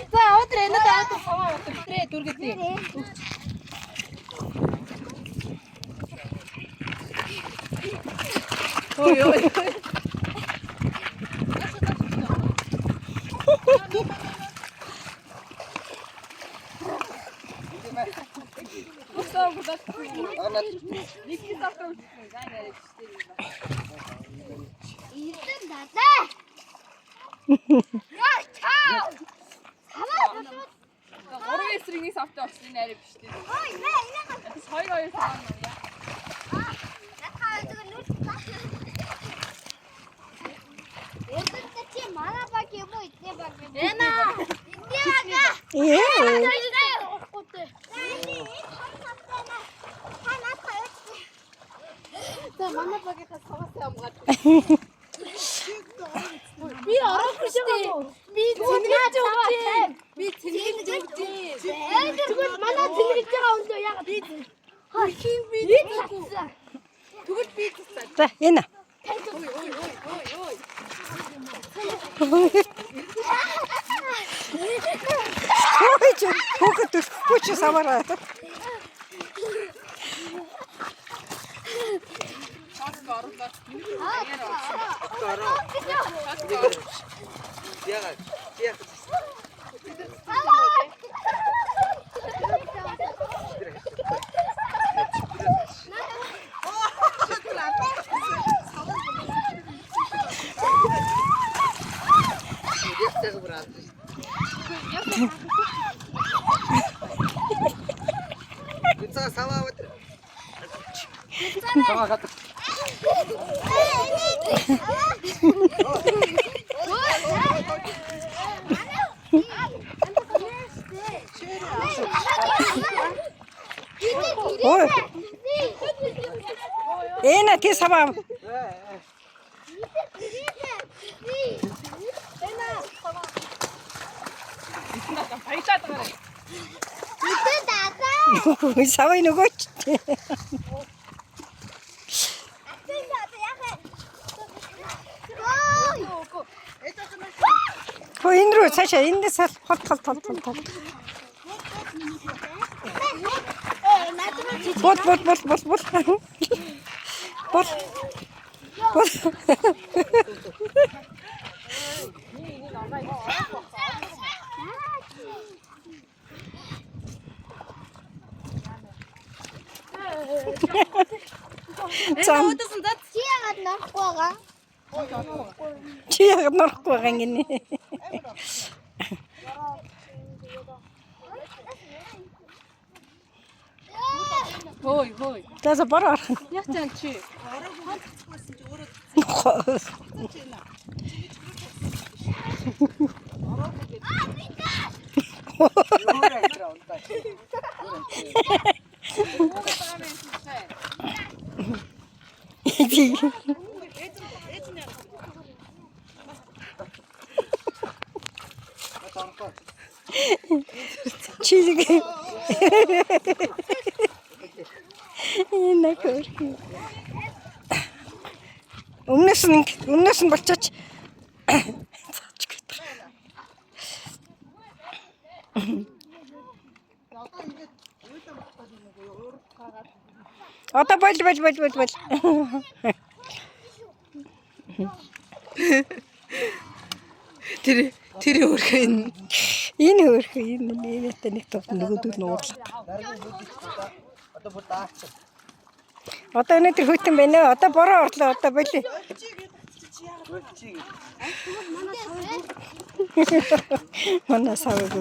За өдрөө энэ даа саваа өдрөө дүргэдээ. Ой ой. Орон эсрэгний савтай болсон нэрэ биш тийм. Ой, нэ. Хоёр сав нь яа. Би ороогүй штэ. Би зингэж өгч. Би зингэж өгч. Тэгвэл манай зингэж байгаа өндөө яагаад би хин би тэгвэл би За энэ. Ой чи хүүхэд өсөхгүй чи савараа. Ой. Энэ тий саваа. Саваа нөгөөч. Хөө энэ рүү цаашаа эндээс хол. Бот. Зам. Чи яагаад норохгүй байгаа юм гинэ. Хой. Тасаа бараа. Яг тань чи. Чиzik. Энэ хөрх. Өмнөөс нь болчооч. Одоо бол. Тэр хөрх энэ. Энэ хөрх энэ нэг тов нөгөөдөл нь уурлаа. Одоо бүр даач. Одоо энэ тэр хөтөн байна. Одоо бороо орлоо. Одоо болий. Манай савыг.